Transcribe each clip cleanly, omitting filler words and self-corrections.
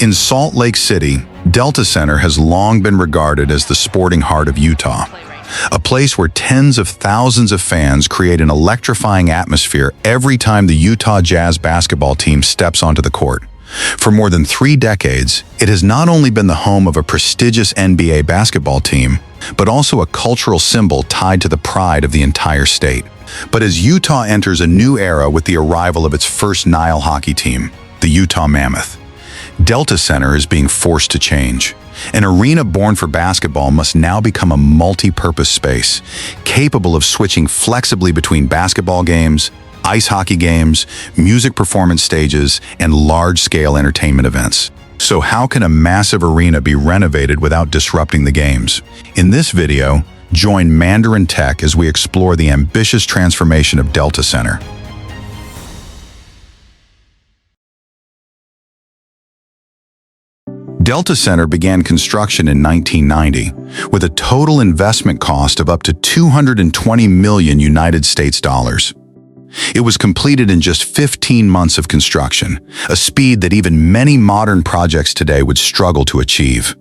In Salt Lake City, Delta Center has long been regarded as the sporting heart of Utah, a place where tens of thousands of fans create an electrifying atmosphere every time the Utah Jazz basketball team steps onto the court. For more than 3 decades, it has not only been the home of a prestigious NBA basketball team, but also a cultural symbol tied to the pride of the entire state. But as Utah enters a new era with the arrival of its first Nile hockey team, the Utah Mammoth, Delta Center is being forced to change. An arena born for basketball must now become a multi-purpose space, capable of switching flexibly between basketball games, ice hockey games, music performance stages, and large-scale entertainment events. So how can a massive arena be renovated without disrupting the games? In this video, join Mandarin Tech as we explore the ambitious transformation of Delta Center. Delta Center began construction in 1990 with a total investment cost of up to $220 million United States dollars. It was completed in just 15 months of construction, a speed that even many modern projects today would struggle to achieve.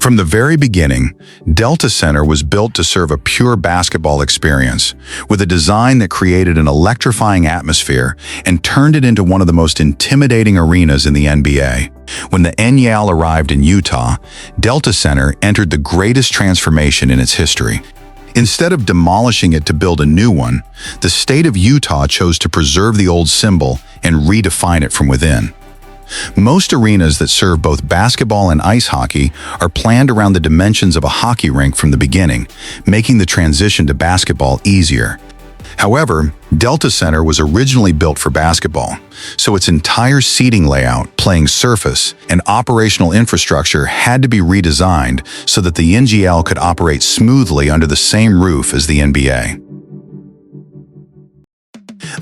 From the very beginning, Delta Center was built to serve a pure basketball experience, with a design that created an electrifying atmosphere and turned it into one of the most intimidating arenas in the NBA. When the NHL arrived in Utah, Delta Center entered the greatest transformation in its history. Instead of demolishing it to build a new one, the state of Utah chose to preserve the old symbol and redefine it from within. Most arenas that serve both basketball and ice hockey are planned around the dimensions of a hockey rink from the beginning, making the transition to basketball easier. However, Delta Center was originally built for basketball, so its entire seating layout, playing surface, and operational infrastructure had to be redesigned so that the NGL could operate smoothly under the same roof as the NBA.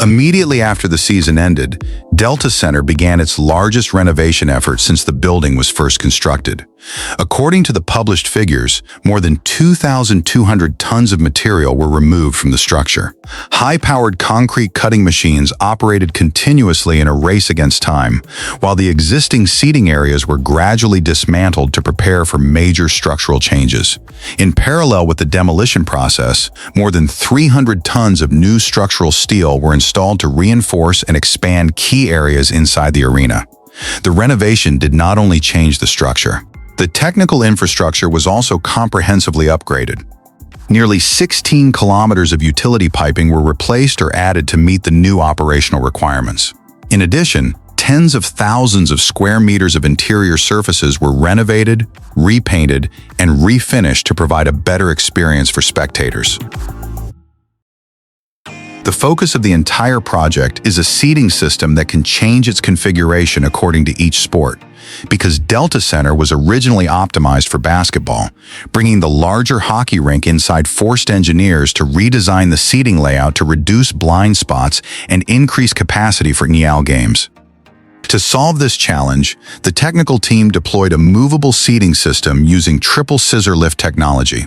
Immediately after the season ended, Delta Center began its largest renovation effort since the building was first constructed. According to the published figures, more than 2,200 tons of material were removed from the structure. High-powered concrete cutting machines operated continuously in a race against time, while the existing seating areas were gradually dismantled to prepare for major structural changes. In parallel with the demolition process, more than 300 tons of new structural steel were installed to reinforce and expand key areas inside the arena. The renovation did not only change the structure. The technical infrastructure was also comprehensively upgraded. Nearly 16 kilometers of utility piping were replaced or added to meet the new operational requirements. In addition, tens of thousands of square meters of interior surfaces were renovated, repainted, and refinished to provide a better experience for spectators. The focus of the entire project is a seating system that can change its configuration according to each sport, because Delta Center was originally optimized for basketball. Bringing the larger hockey rink inside forced engineers to redesign the seating layout to reduce blind spots and increase capacity for NHL games. To solve this challenge, the technical team deployed a movable seating system using triple scissor lift technology.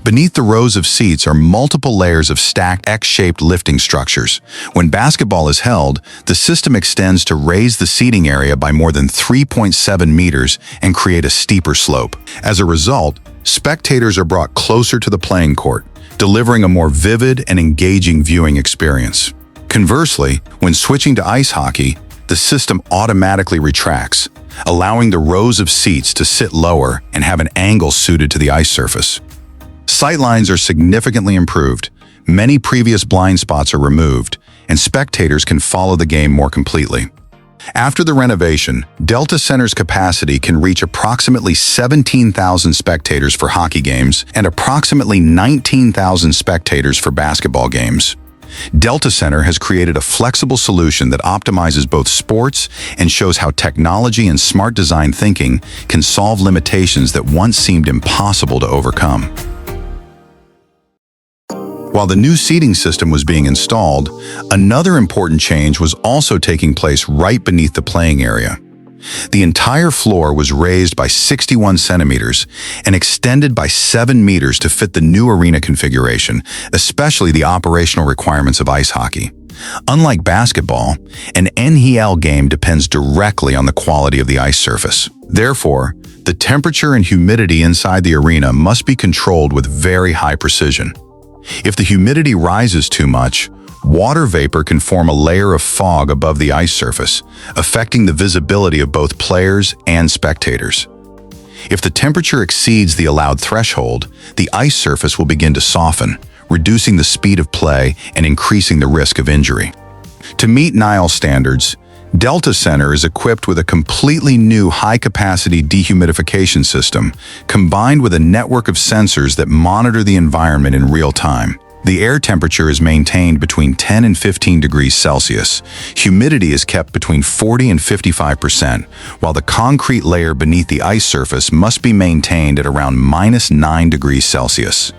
Beneath the rows of seats are multiple layers of stacked X-shaped lifting structures. When basketball is held, the system extends to raise the seating area by more than 3.7 meters and create a steeper slope. As a result, spectators are brought closer to the playing court, delivering a more vivid and engaging viewing experience. Conversely, when switching to ice hockey, the system automatically retracts, allowing the rows of seats to sit lower and have an angle suited to the ice surface. Sightlines are significantly improved, many previous blind spots are removed, and spectators can follow the game more completely. After the renovation, Delta Center's capacity can reach approximately 17,000 spectators for hockey games and approximately 19,000 spectators for basketball games. Delta Center has created a flexible solution that optimizes both sports and shows how technology and smart design thinking can solve limitations that once seemed impossible to overcome. While the new seating system was being installed, another important change was also taking place right beneath the playing area. The entire floor was raised by 61 centimeters and extended by 7 meters to fit the new arena configuration, especially the operational requirements of ice hockey. Unlike basketball, an NHL game depends directly on the quality of the ice surface. Therefore, the temperature and humidity inside the arena must be controlled with very high precision. If the humidity rises too much, water vapor can form a layer of fog above the ice surface, affecting the visibility of both players and spectators. If the temperature exceeds the allowed threshold, the ice surface will begin to soften, reducing the speed of play and increasing the risk of injury. To meet NHL standards, Delta Center is equipped with a completely new high-capacity dehumidification system, combined with a network of sensors that monitor the environment in real time. The air temperature is maintained between 10 and 15 degrees Celsius. Humidity is kept between 40 and 55%, while the concrete layer beneath the ice surface must be maintained at around -9 degrees Celsius.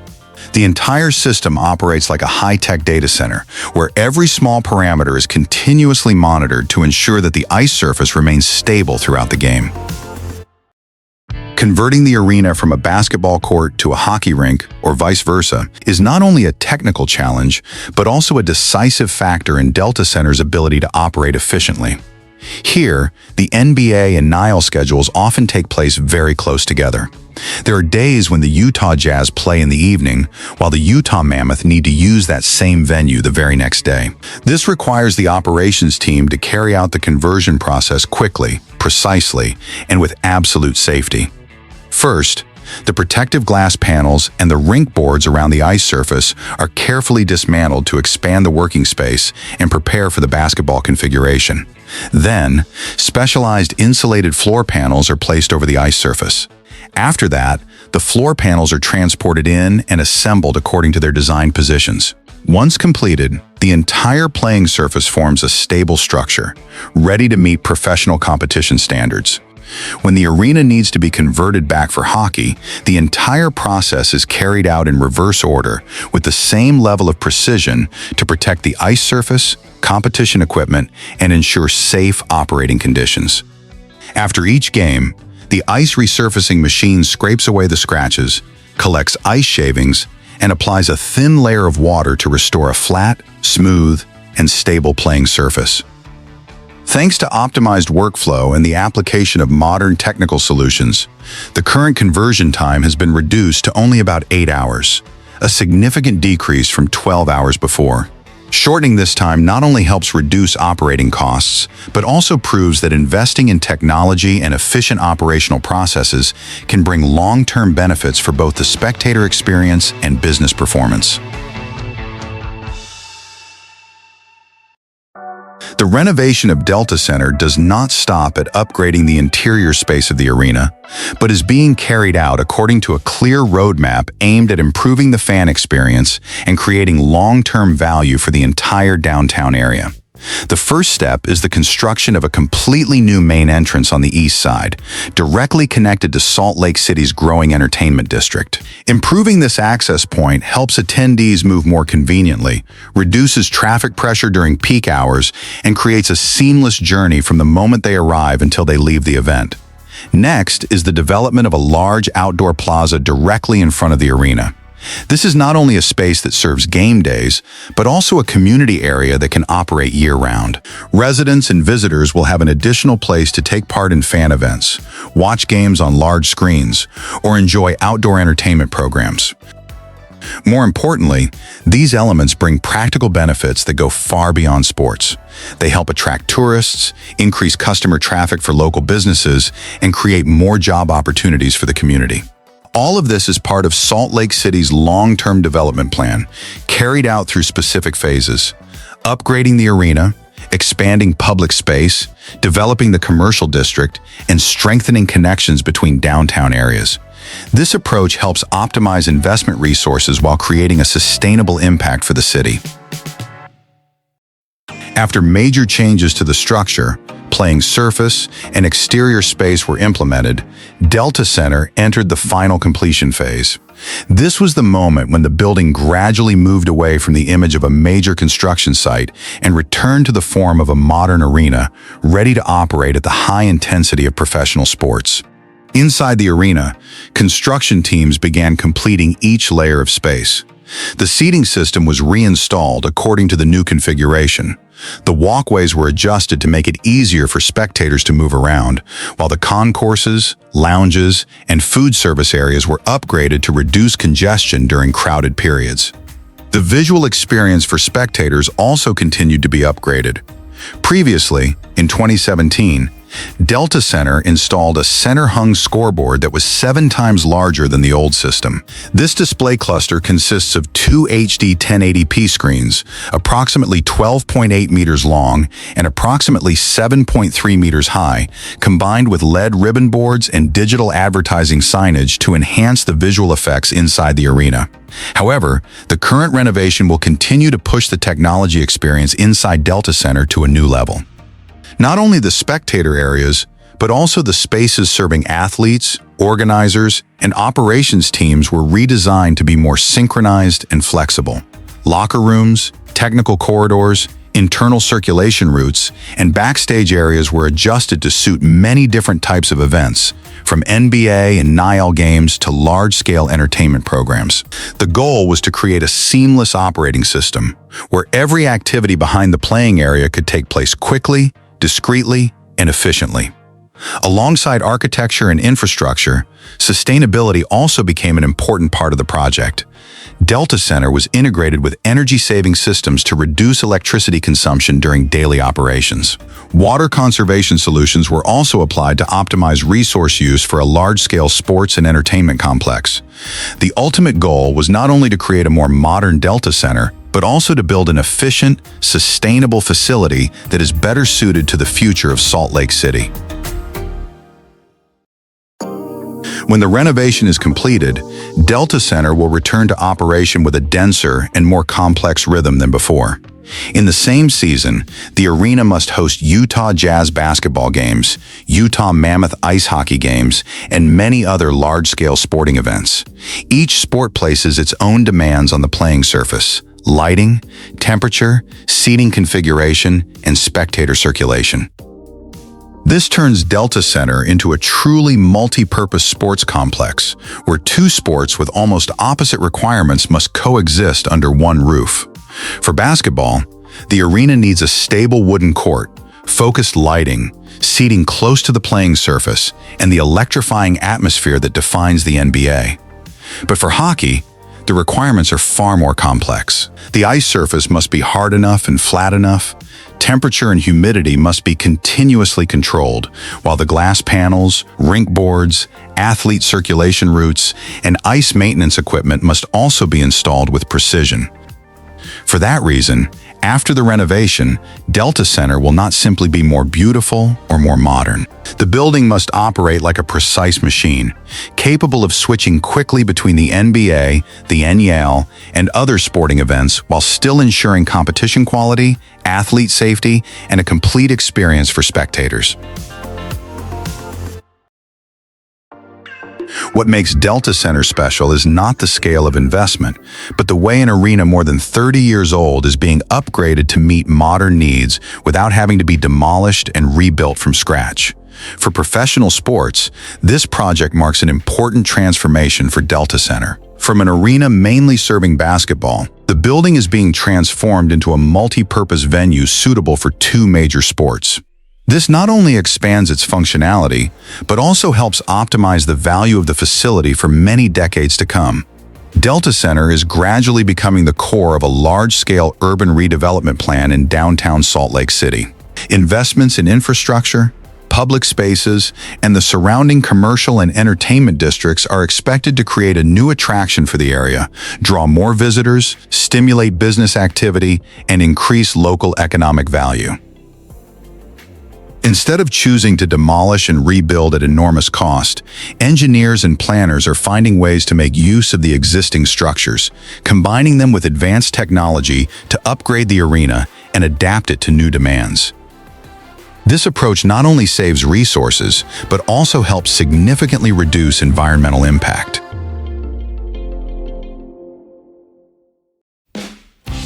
The entire system operates like a high-tech data center, where every small parameter is continuously monitored to ensure that the ice surface remains stable throughout the game. Converting the arena from a basketball court to a hockey rink, or vice versa, is not only a technical challenge, but also a decisive factor in Delta Center's ability to operate efficiently. Here, the NBA and NHL schedules often take place very close together. There are days when the Utah Jazz play in the evening, while the Utah Mammoth need to use that same venue the very next day. This requires the operations team to carry out the conversion process quickly, precisely, and with absolute safety. First, the protective glass panels and the rink boards around the ice surface are carefully dismantled to expand the working space and prepare for the basketball configuration. Then, specialized insulated floor panels are placed over the ice surface. After that, the floor panels are transported in and assembled according to their design positions. Once completed, the entire playing surface forms a stable structure, ready to meet professional competition standards. When the arena needs to be converted back for hockey, the entire process is carried out in reverse order with the same level of precision to protect the ice surface, competition equipment, and ensure safe operating conditions. After each game, the ice resurfacing machine scrapes away the scratches, collects ice shavings, and applies a thin layer of water to restore a flat, smooth, and stable playing surface. Thanks to optimized workflow and the application of modern technical solutions, the current conversion time has been reduced to only about 8 hours, a significant decrease from 12 hours before. Shortening this time not only helps reduce operating costs, but also proves that investing in technology and efficient operational processes can bring long-term benefits for both the spectator experience and business performance. The renovation of Delta Center does not stop at upgrading the interior space of the arena, but is being carried out according to a clear roadmap aimed at improving the fan experience and creating long-term value for the entire downtown area. The first step is the construction of a completely new main entrance on the east side, directly connected to Salt Lake City's growing entertainment district. Improving this access point helps attendees move more conveniently, reduces traffic pressure during peak hours, and creates a seamless journey from the moment they arrive until they leave the event. Next is the development of a large outdoor plaza directly in front of the arena. This is not only a space that serves game days, but also a community area that can operate year-round. Residents and visitors will have an additional place to take part in fan events, watch games on large screens, or enjoy outdoor entertainment programs. More importantly, these elements bring practical benefits that go far beyond sports. They help attract tourists, increase customer traffic for local businesses, and create more job opportunities for the community. All of this is part of Salt Lake City's long-term development plan, carried out through specific phases: upgrading the arena, expanding public space, developing the commercial district, and strengthening connections between downtown areas. This approach helps optimize investment resources while creating a sustainable impact for the city. After major changes to the structure, playing surface, and exterior space were implemented, Delta Center entered the final completion phase. This was the moment when the building gradually moved away from the image of a major construction site and returned to the form of a modern arena, ready to operate at the high intensity of professional sports. Inside the arena, construction teams began completing each layer of space. The seating system was reinstalled according to the new configuration. The walkways were adjusted to make it easier for spectators to move around, while the concourses, lounges, and food service areas were upgraded to reduce congestion during crowded periods. The visual experience for spectators also continued to be upgraded. Previously, in 2017, Delta Center installed a center-hung scoreboard that was 7 times larger than the old system. This display cluster consists of 2 HD 1080p screens, approximately 12.8 meters long and approximately 7.3 meters high, combined with LED ribbon boards and digital advertising signage to enhance the visual effects inside the arena. However, the current renovation will continue to push the technology experience inside Delta Center to a new level. Not only the spectator areas, but also the spaces serving athletes, organizers, and operations teams were redesigned to be more synchronized and flexible. Locker rooms, technical corridors, internal circulation routes, and backstage areas were adjusted to suit many different types of events, from NBA and NHL games to large-scale entertainment programs. The goal was to create a seamless operating system where every activity behind the playing area could take place quickly, discreetly, and efficiently. Alongside architecture and infrastructure, sustainability also became an important part of the project. Delta Center was integrated with energy-saving systems to reduce electricity consumption during daily operations. Water conservation solutions were also applied to optimize resource use for a large-scale sports and entertainment complex. The ultimate goal was not only to create a more modern Delta Center, but also to build an efficient, sustainable facility that is better suited to the future of Salt Lake City. When the renovation is completed, Delta Center will return to operation with a denser and more complex rhythm than before. In the same season, the arena must host Utah Jazz basketball games, Utah Mammoth ice hockey games, and many other large-scale sporting events. Each sport places its own demands on the playing surface: lighting, temperature, seating configuration, and spectator circulation. This turns Delta Center into a truly multi-purpose sports complex, where 2 sports with almost opposite requirements must coexist under one roof. For basketball, the arena needs a stable wooden court, focused lighting, seating close to the playing surface, and the electrifying atmosphere that defines the NBA. But for hockey, the requirements are far more complex. The ice surface must be hard enough and flat enough. Temperature and humidity must be continuously controlled, while the glass panels, rink boards, athlete circulation routes, and ice maintenance equipment must also be installed with precision. For that reason, after the renovation, Delta Center will not simply be more beautiful or more modern. The building must operate like a precise machine, capable of switching quickly between the NBA, the NHL, and other sporting events while still ensuring competition quality, athlete safety, and a complete experience for spectators. What makes Delta Center special is not the scale of investment, but the way an arena more than 30 years old is being upgraded to meet modern needs without having to be demolished and rebuilt from scratch. For professional sports, this project marks an important transformation for Delta Center. From an arena mainly serving basketball, the building is being transformed into a multi-purpose venue suitable for 2 major sports. This not only expands its functionality, but also helps optimize the value of the facility for many decades to come. Delta Center is gradually becoming the core of a large-scale urban redevelopment plan in downtown Salt Lake City. Investments in infrastructure, public spaces, and the surrounding commercial and entertainment districts are expected to create a new attraction for the area, draw more visitors, stimulate business activity, and increase local economic value. Instead of choosing to demolish and rebuild at enormous cost, engineers and planners are finding ways to make use of the existing structures, combining them with advanced technology to upgrade the arena and adapt it to new demands. This approach not only saves resources, but also helps significantly reduce environmental impact.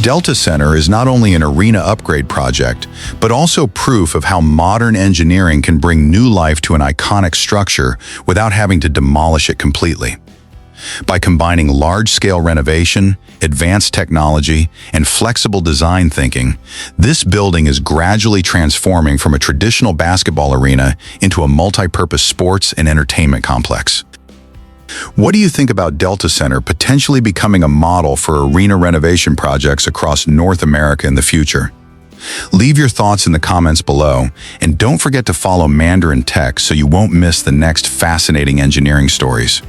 Delta Center is not only an arena upgrade project, but also proof of how modern engineering can bring new life to an iconic structure without having to demolish it completely. By combining large-scale renovation, advanced technology, and flexible design thinking, this building is gradually transforming from a traditional basketball arena into a multi-purpose sports and entertainment complex. What do you think about Delta Center potentially becoming a model for arena renovation projects across North America in the future? Leave your thoughts in the comments below, and don't forget to follow Mandarin Tech so you won't miss the next fascinating engineering stories.